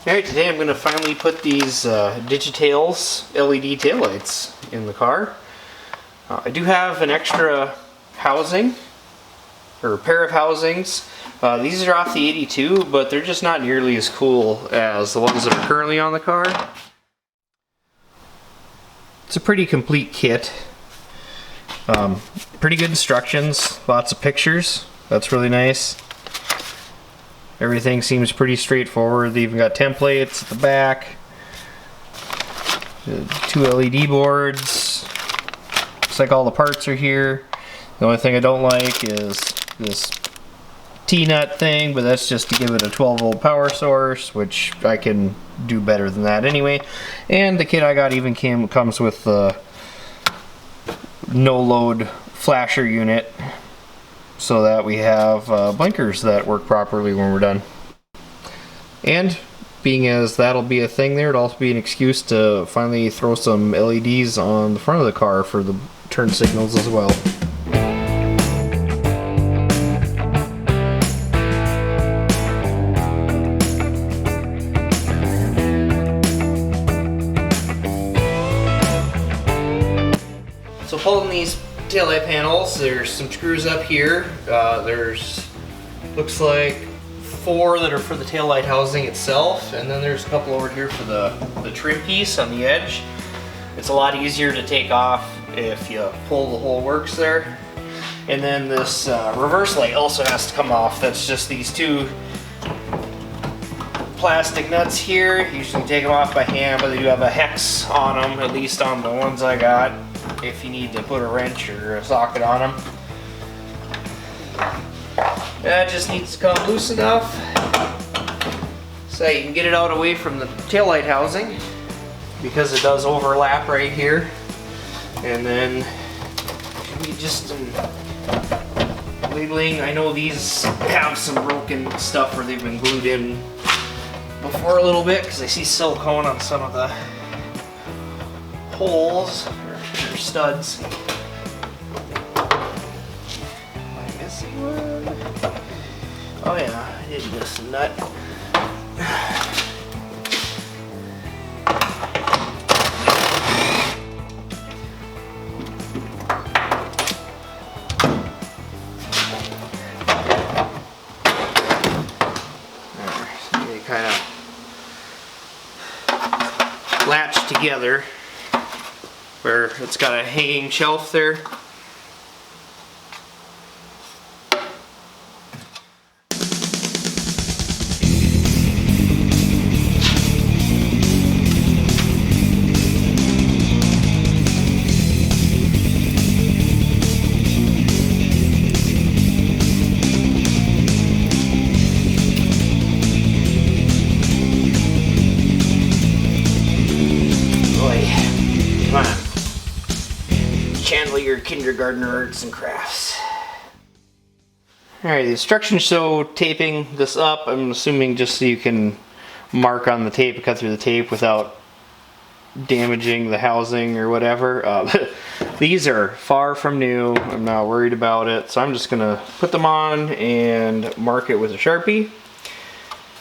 Alright, today I'm going to finally put these Digi-Tails LED taillights in the car. I do have an extra housing, or a pair of housings. These are off the 82, but they're just not nearly as cool as the ones that are currently on the car. It's a pretty complete kit. Pretty good instructions, lots of pictures. That's really nice. Everything seems pretty straightforward. They even got templates at the back. 2 LED boards. Looks like all the parts are here. The only thing I don't like is this T-nut thing, but that's just to give it a 12-volt power source, which I can do better than that anyway. And the kit I got even comes with the no-load flasher unit, so that we have blinkers that work properly when we're done. And being as that'll be a thing there, it'll also be an excuse to finally throw some LEDs on the front of the car for the turn signals as well. So pulling these taillight panels, there's some screws up here. There's, looks like 4 that are for the taillight housing itself, and then there's a couple over here for the trim piece on the edge. It's a lot easier to take off if you pull the whole works there. And then this reverse light also has to come off. That's just these 2 plastic nuts here. You usually take them off by hand, but they do have a hex on them, at least on the ones I got, if you need to put a wrench or a socket on them. That just needs to come loose enough so you can get it out away from the taillight housing, because it does overlap right here. And then should be just some wiggling. I know these have some broken stuff where they've been glued in before a little bit, because I see silicone on some of the holes or studs. Am I missing one? Oh yeah, I did miss a nut. So they kind of latch together where it's got a hanging shelf there. Come on. Channel your kindergartner arts and crafts. Alright, the instructions show taping this up. I'm assuming just so you can mark on the tape, cut through the tape without damaging the housing or whatever. These are far from new. I'm not worried about it. So I'm just going to put them on and mark it with a Sharpie.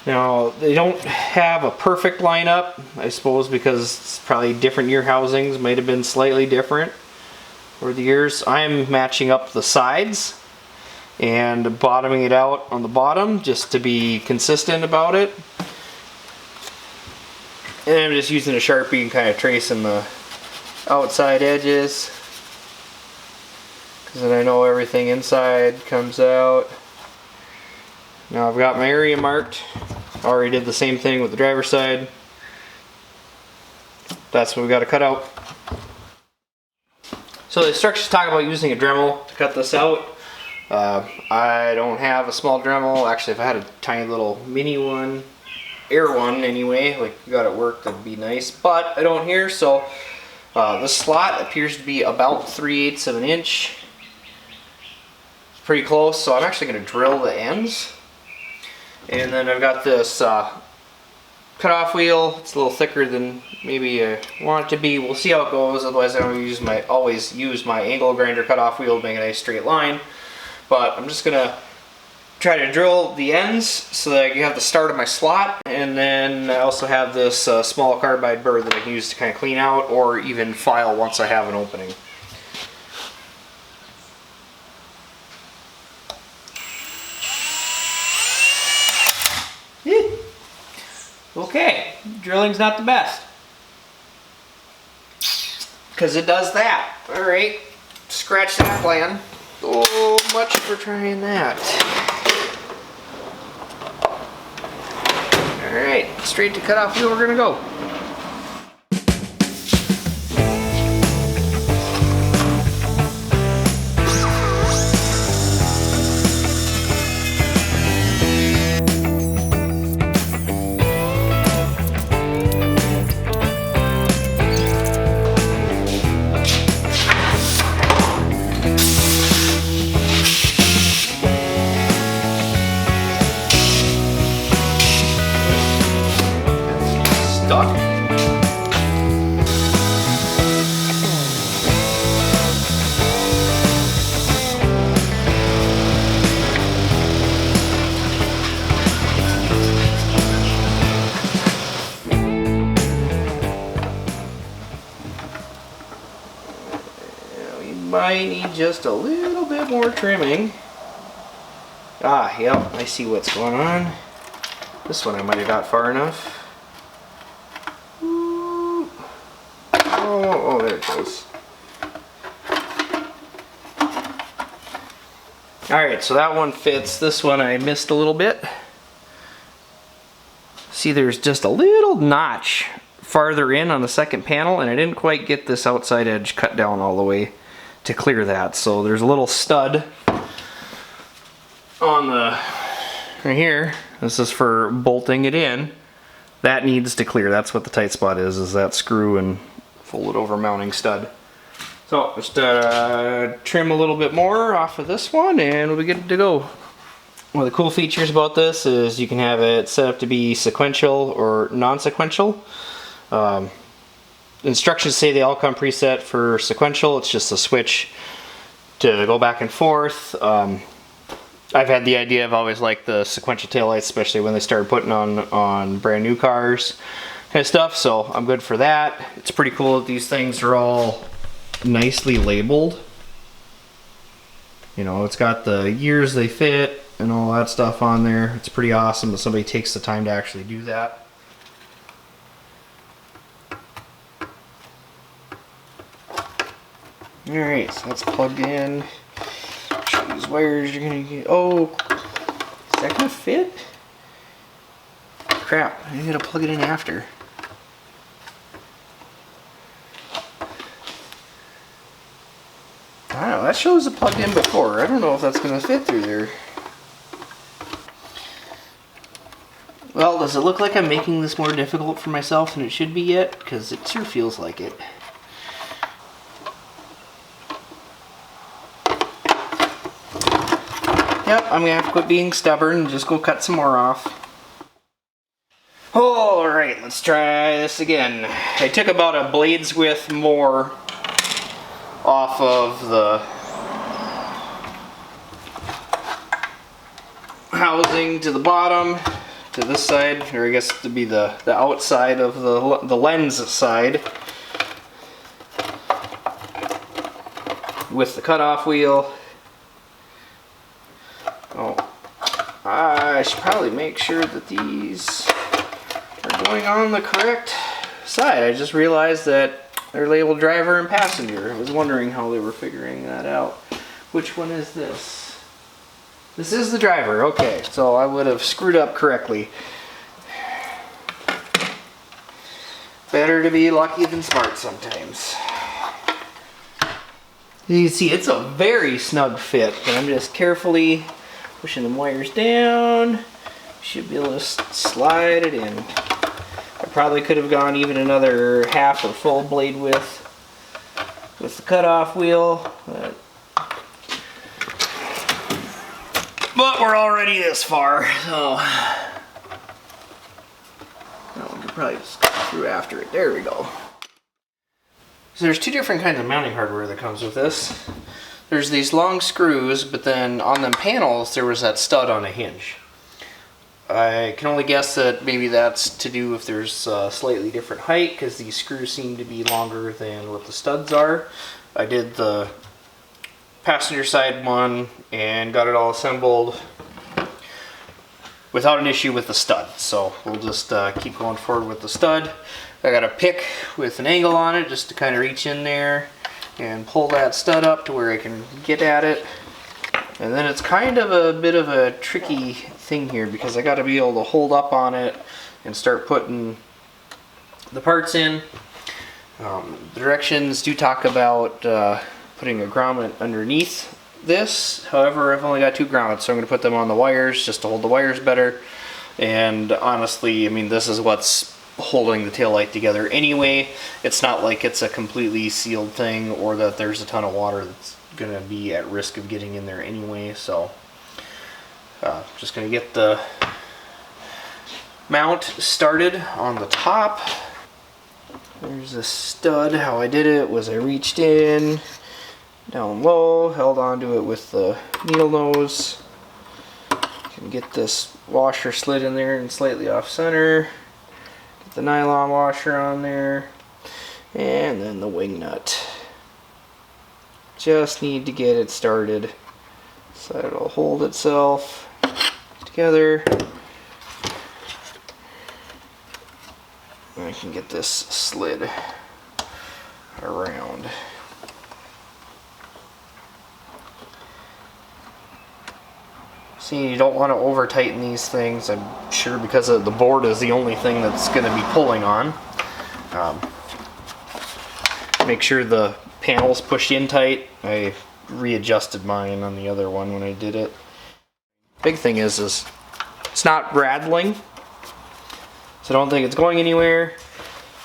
Now, they don't have a perfect lineup, I suppose, because it's probably different year housings might have been slightly different over the years. I'm matching up the sides and bottoming it out on the bottom just to be consistent about it. And I'm just using a Sharpie and kind of tracing the outside edges, because then I know everything inside comes out. Now I've got my area marked. Already did the same thing with the driver's side. That's what we got to cut out. So the instructions talk about using a Dremel to cut this out. I don't have a small Dremel. Actually, if I had a tiny little mini one, air one anyway, like you got it work, that'd be nice. But I don't here, so the slot appears to be about 3/8 of an inch. It's pretty close, so I'm actually going to drill the ends. And then I've got this cutoff wheel. It's a little thicker than maybe I want it to be. We'll see how it goes. Otherwise, I always use my angle grinder cutoff wheel to make a nice straight line. But I'm just gonna try to drill the ends so that you have the start of my slot, and then I also have this small carbide burr that I can use to kind of clean out or even file once I have an opening. Okay, drilling's not the best because it does that. Alright, scratch that plan. So much for trying that. Alright, straight to cut off wheel we're gonna go. Stuck. We might need just a little bit more trimming. Ah, yep, I see what's going on. This one I might have got far enough. Oh, there it goes. Alright, so that one fits. This one I missed a little bit. See, there's just a little notch farther in on the second panel, and I didn't quite get this outside edge cut down all the way to clear that. So there's a little stud on the right here. This is for bolting it in. That needs to clear. That's what the tight spot is that screw and folded over mounting stud. So just trim a little bit more off of this one and we'll be good to go. One of the cool features about this is you can have it set up to be sequential or non-sequential. Instructions say they all come preset for sequential. It's just a switch to go back and forth. I've had the idea, I've always liked the sequential taillights, especially when they started putting on brand new cars kind of stuff, so I'm good for that. It's pretty cool that these things are all nicely labeled. You know, it's got the years they fit and all that stuff on there. It's pretty awesome that somebody takes the time to actually do that. Alright, so that's plugged in. Show these wires you're gonna get. Oh, is that gonna fit? Crap, I gotta plug it in after. I don't know, that shows it plugged in before. I don't know if that's gonna fit through there. Well, does it look like I'm making this more difficult for myself than it should be yet? Because it sure feels like it. Yep, I'm gonna have to quit being stubborn and just go cut some more off. Alright, let's try this again. I took about a blade's width more off of the housing to the bottom, to this side, or I guess to be the outside of the lens side, with the cutoff wheel. Oh, I should probably make sure that these are going on the correct side. I just realized that they're labeled driver and passenger. I was wondering how they were figuring that out. Which one is this? This is the driver. Okay, so I would have screwed up correctly. Better to be lucky than smart sometimes. You can see it's a very snug fit, but I'm just carefully pushing the wires down. Should be able to slide it in. I probably could have gone even another half or full blade width with the cutoff wheel, but we're already this far, so that one could probably just go through after it. There we go. So there's two different kinds of mounting hardware that comes with this. there's these long screws, but then on them panels there was that stud on a hinge. I can only guess that maybe that's to do if there's a slightly different height, because these screws seem to be longer than what the studs are. I did the passenger side one and got it all assembled without an issue with the stud, so we'll just keep going forward with the stud. I got a pick with an angle on it just to kind of reach in there and pull that stud up to where I can get at it. And then it's kind of a bit of a tricky thing here, because I got to be able to hold up on it and start putting the parts in. The directions do talk about putting a grommet underneath this. However, I've only got 2 grommets, so I'm going to put them on the wires just to hold the wires better. And honestly, I mean, this is what's holding the taillight together anyway. It's not like it's a completely sealed thing or that there's a ton of water that's going to be at risk of getting in there anyway. So just going to get the mount started on the top. There's the stud. How I did it was I reached in down low, held onto it with the needle nose. Can get this washer slid in there and slightly off center. Get the nylon washer on there, and then the wing nut. Just need to get it started so it'll hold itself together. And I can get this slid around. See, you don't want to over tighten these things, I'm sure, because the board is the only thing that's going to be pulling on. Make sure the panel's pushed in tight. I readjusted mine on the other one when I did it. Big thing is it's not rattling, so I don't think it's going anywhere.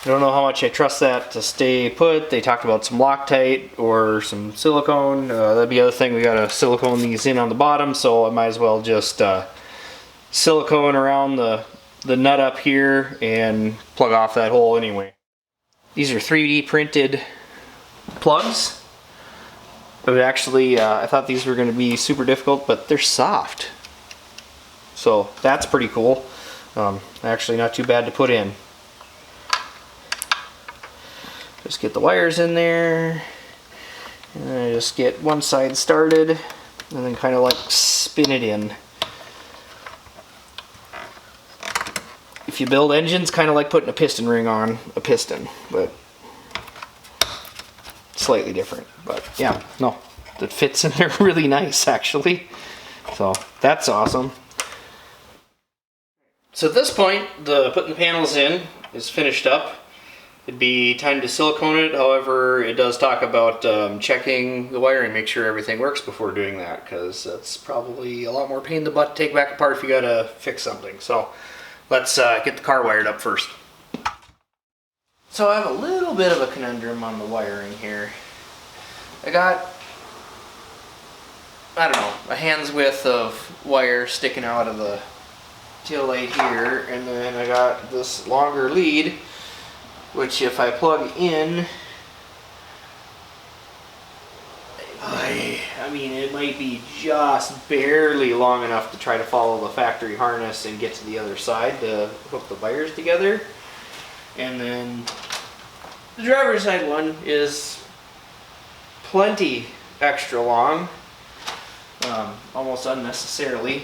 I don't know how much I trust that to stay put. They talked about some Loctite or some silicone. That'd be the other thing. We gotta silicone these in on the bottom, so I might as well just silicone around the nut up here and plug off that hole anyway. These are 3D printed plugs. But actually, I thought these were going to be super difficult, but they're soft. So that's pretty cool. Actually not too bad to put in. Just get the wires in there, and then I just get one side started, and then kind of like spin it in. If you build engines, kind of like putting a piston ring on a piston, but slightly different. But yeah, no, it fits in there really nice actually. So that's awesome. So at this point, putting the panels in is finished up. It'd be time to silicone it. However, it does talk about checking the wiring, make sure everything works before doing that, because that's probably a lot more pain in the butt to take back apart if you gotta fix something. So let's get the car wired up first. So I have a little bit of a conundrum on the wiring here. I got, I don't know, a hand's width of wire sticking out of the tail light here, and then I got this longer lead, which if I plug in, I mean, it might be just barely long enough to try to follow the factory harness and get to the other side to hook the wires together. And then the driver's side one is plenty extra long, almost unnecessarily,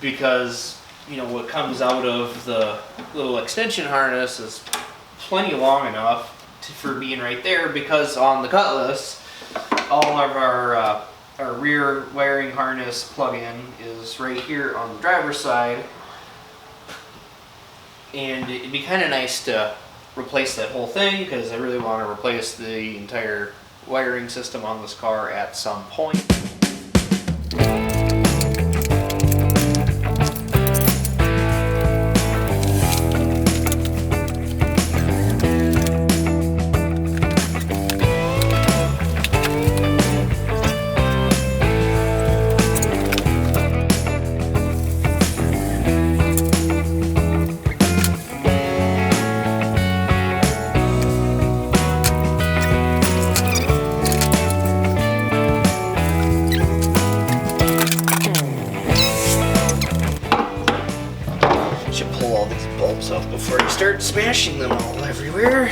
because you know what comes out of the little extension harness is plenty long enough for being right there, because on the Cutlass all of our rear wiring harness plug-in is right here on the driver's side, and it'd be kind of nice to replace that whole thing, because I really want to replace the entire wiring system on this car at some point. start smashing them all everywhere.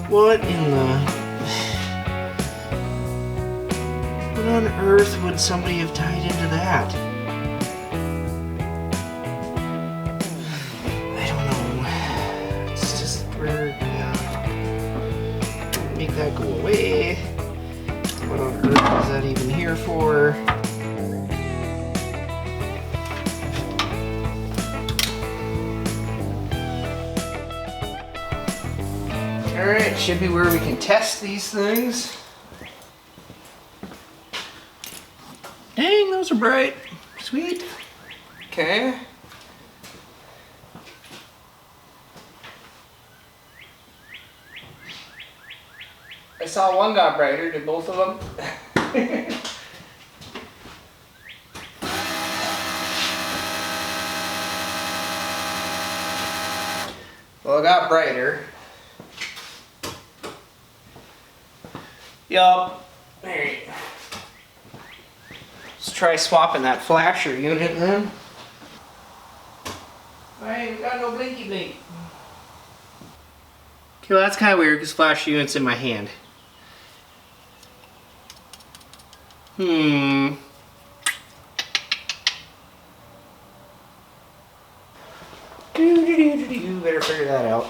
What in the... What on earth would somebody have tied into that? I don't know. It's just weird. Yeah. Make that go away. What on earth is that even here for? Alright, should be where we can test these things. Dang, those are bright. Sweet. Okay. I saw one got brighter. Did both of them? Well, it got brighter. Yup. Alright. Let's try swapping that flasher unit then. I ain't got no blinky blink. Okay, well that's kind of weird because flasher unit's in my hand. Better figure that out.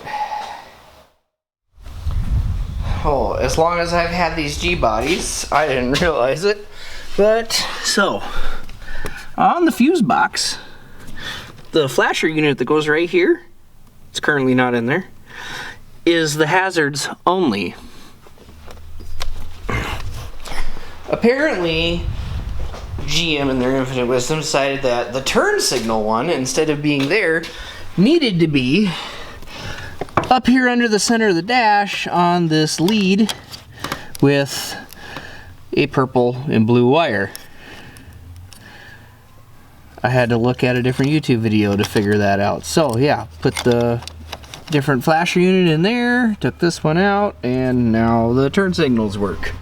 Oh, as long as I've had these G-bodies, I didn't realize it. But, so, on the fuse box, the flasher unit that goes right here, it's currently not in there, is the hazards only. Apparently, GM in their infinite wisdom decided that the turn signal one, instead of being there, needed to be up here under the center of the dash on this lead with a purple and blue wire. I had to look at a different YouTube video to figure that out. So yeah, put the different flasher unit in there, took this one out, and now the turn signals work.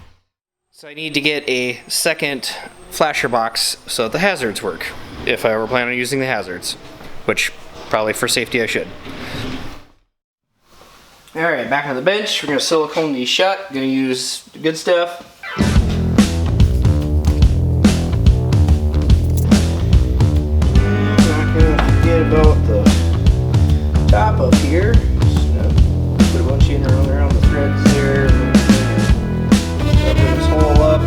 So I need to get a second flasher box so that the hazards work, if I were planning on using the hazards, which probably for safety I should. Alright, back on the bench. We're going to silicone these shut. Going to use the good stuff. Not going to forget about the top up here. Just put a bunch in around the threads there. Cover this hole up.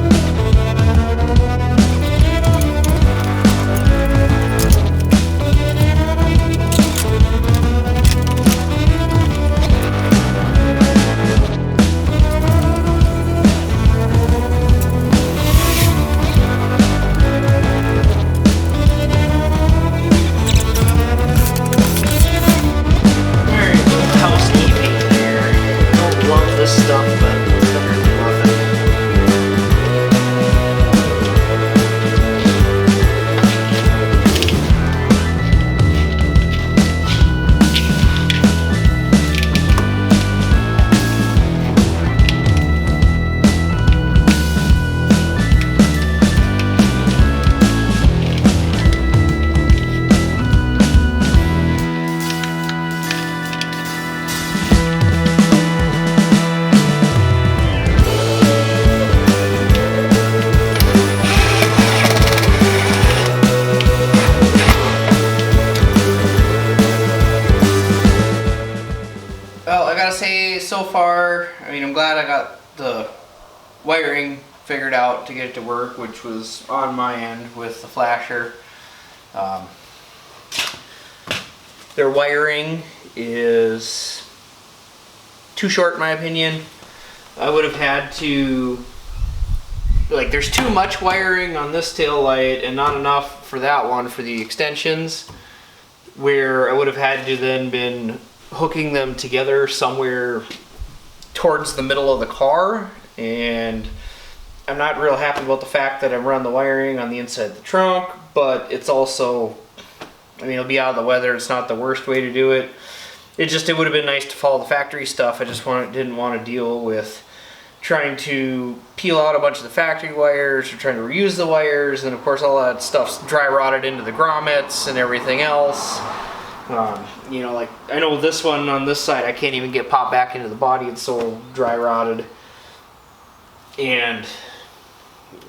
So far, I mean, I'm glad I got the wiring figured out to get it to work, which was on my end with the flasher. Their wiring is too short in my opinion. I would have had to, like, there's too much wiring on this tail light and not enough for that one for the extensions, where I would have had to then been hooking them together somewhere towards the middle of the car, and I'm not real happy about the fact that I'm running the wiring on the inside of the trunk, but it's also, I mean, it'll be out of the weather. It's not the worst way to do it. It would have been nice to follow the factory stuff. I just didn't want to deal with trying to peel out a bunch of the factory wires or trying to reuse the wires, and of course all that stuff's dry rotted into the grommets and everything else. You know, like I know this one on this side I can't even get popped back into the body, it's so dry rotted. And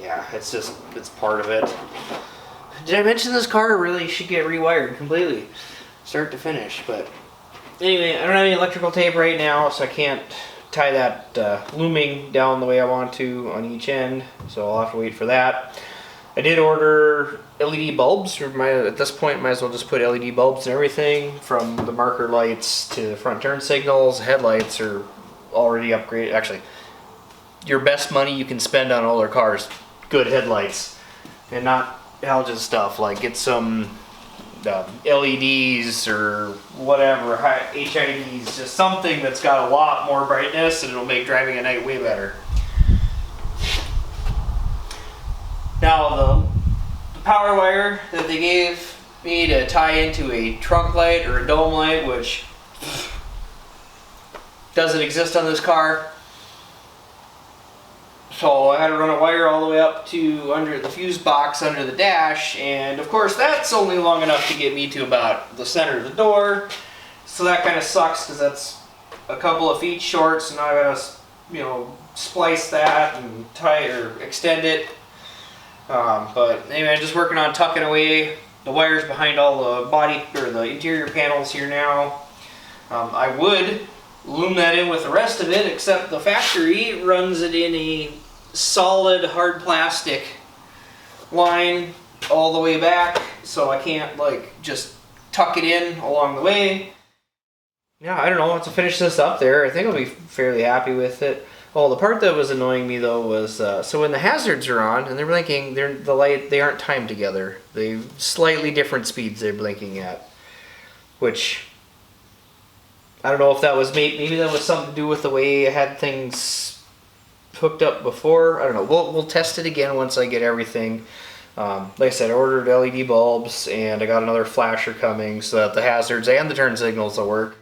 yeah, it's part of it. Did I mention this car really should get rewired completely, start to finish? But anyway, I don't have any electrical tape right now, so I can't tie that looming down the way I want to on each end, so I'll have to wait for that. I did order LED bulbs. At this point, might as well just put LED bulbs and everything, from the marker lights to front turn signals. Headlights are already upgraded. Actually, your best money you can spend on older cars, good headlights, and not halogen stuff. Like get some LEDs or whatever, HIDs, just something that's got a lot more brightness, and it'll make driving at night way better. Now the power wire that they gave me to tie into a trunk light or a dome light, which doesn't exist on this car. So I had to run a wire all the way up to under the fuse box under the dash, and of course that's only long enough to get me to about the center of the door. So that kind of sucks because that's a couple of feet short, so now I gotta, you know, splice that and tie or extend it. But anyway, I'm just working on tucking away the wires behind all the body or the interior panels here now. I would loom that in with the rest of it, except the factory runs it in a solid hard plastic line all the way back, so I can't like just tuck it in along the way. Yeah, I don't know, once I finish this up there, I think I'll be fairly happy with it. Oh, the part that was annoying me though was, so when the hazards are on and they're blinking, they aren't timed together. They've slightly different speeds they're blinking at, which I don't know if that was maybe that was something to do with the way I had things hooked up before. I don't know. We'll test it again once I get everything. Like I said, I ordered LED bulbs and I got another flasher coming so that the hazards and the turn signals will work.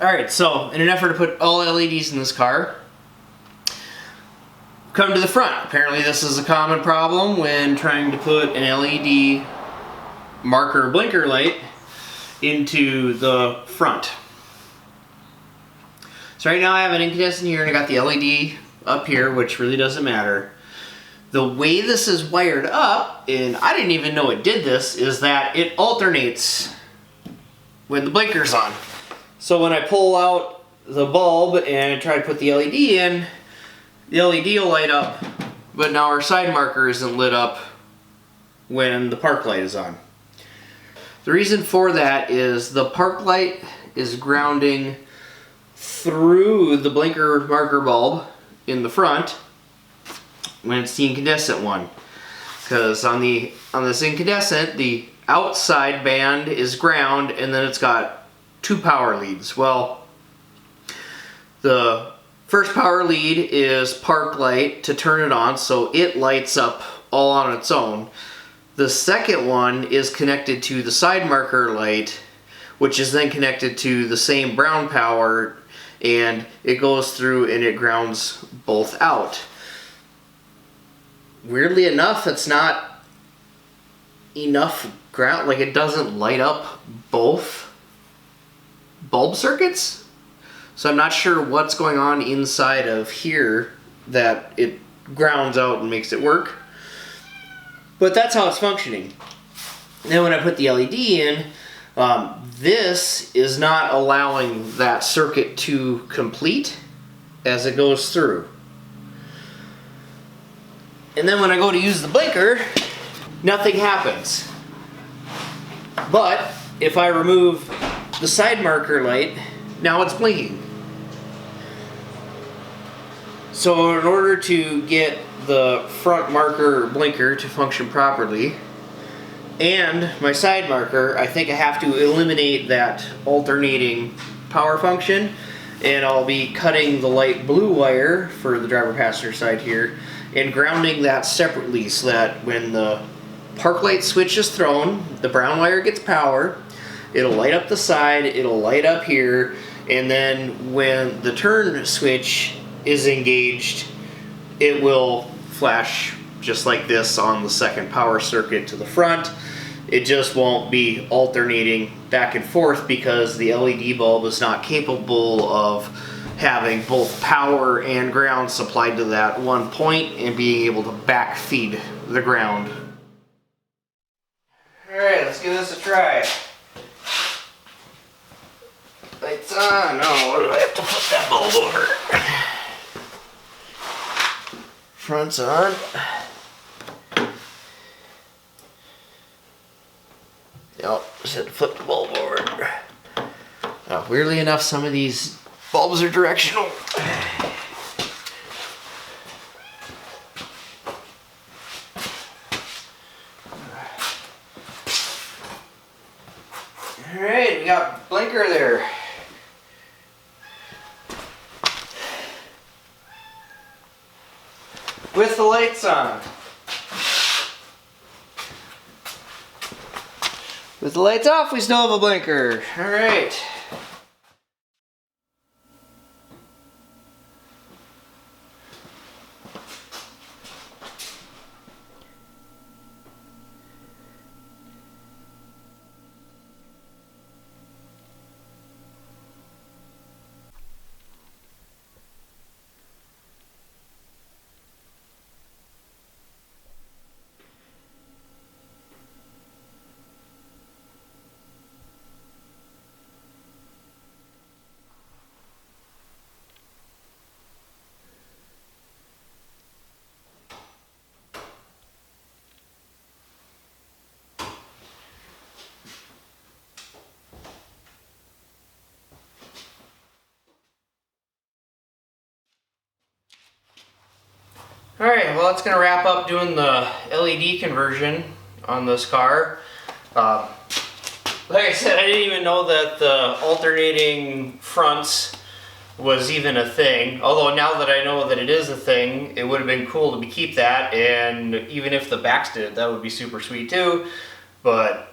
Alright, so in an effort to put all LEDs in this car, come to the front. Apparently this is a common problem when trying to put an LED marker blinker light into the front. So right now I have an incandescent here and I got the LED up here, which really doesn't matter. The way this is wired up, and I didn't even know it did this, is that it alternates when the blinker's on. So when I pull out the bulb and try to put the LED in, the LED will light up, but now our side marker isn't lit up when the park light is on. The reason for that is the park light is grounding through the blinker marker bulb in the front when it's the incandescent one. Because on this incandescent, the outside band is ground, and then it's got 2 power leads. Well, the first power lead is park light to turn it on, so it lights up all on its own. The second one is connected to the side marker light, which is then connected to the same brown power, and it goes through and it grounds both out. Weirdly enough, it's not enough ground, like it doesn't light up both bulb circuits. So I'm not sure what's going on inside of here that it grounds out and makes it work. But that's how it's functioning. Then when I put the LED in, this is not allowing that circuit to complete as it goes through. And then when I go to use the blinker, nothing happens. But if I remove the side marker light, now it's blinking. So in order to get the front marker blinker to function properly, and my side marker, I think I have to eliminate that alternating power function, and I'll be cutting the light blue wire for the driver passenger side here and grounding that separately so that when the park light switch is thrown, the brown wire gets power, it'll light up the side, it'll light up here, and then when the turn switch is engaged, it will flash just like this on the second power circuit to the front. It just won't be alternating back and forth because the LED bulb is not capable of having both power and ground supplied to that one point and being able to backfeed the ground. Alright, let's give this a try. Lights on. No, what do I have to flip that bulb over? Front's on. Yep, just had to flip the bulb over. Weirdly enough, some of these bulbs are directional. Alright, we got blinker there. With the lights on. With the lights off, we still have a blinker. Alright. Alright, well that's going to wrap up doing the LED conversion on this car. Like I said, I didn't even know that the alternating fronts was even a thing. Although now that I know that it is a thing, it would have been cool to keep that, and even if the backs did, that would be super sweet too. But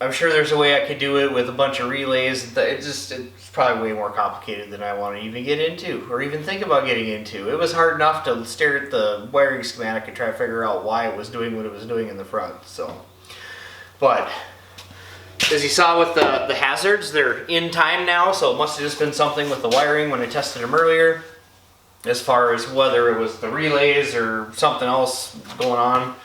I'm sure there's a way I could do it with a bunch of relays. It's probably way more complicated than I want to even get into or even think about getting into. It was hard enough to stare at the wiring schematic and try to figure out why it was doing what it was doing in the front. So, but as you saw with the hazards, they're in time now, so it must have just been something with the wiring when I tested them earlier, as far as whether it was the relays or something else going on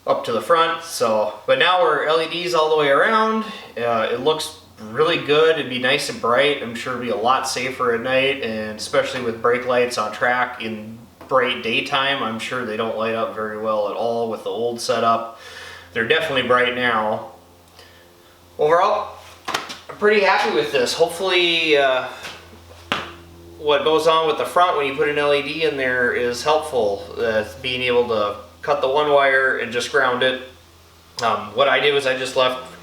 up to the front. So, but now we're LEDs all the way around. It looks really good. It'd be nice and bright. I'm sure it'd be a lot safer at night, and especially with brake lights on track in bright daytime, I'm sure they don't light up very well at all with the old setup. They're definitely bright now. Overall, I'm pretty happy with this. Hopefully what goes on with the front when you put an LED in there is helpful. Being able to cut the one wire and just ground it. What I did was I just left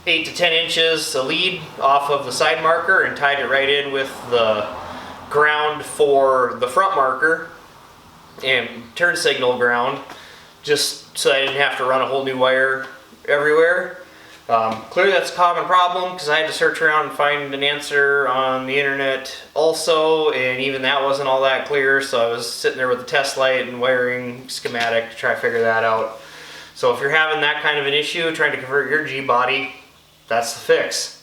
8 to 10 inches a lead off of the side marker and tied it right in with the ground for the front marker and turn signal ground, just so I didn't have to run a whole new wire everywhere. Clearly that's a common problem because I had to search around and find an answer on the internet also, and even that wasn't all that clear, so I was sitting there with a test light and wiring schematic to try to figure that out. So if you're having that kind of an issue trying to convert your G-body, that's the fix.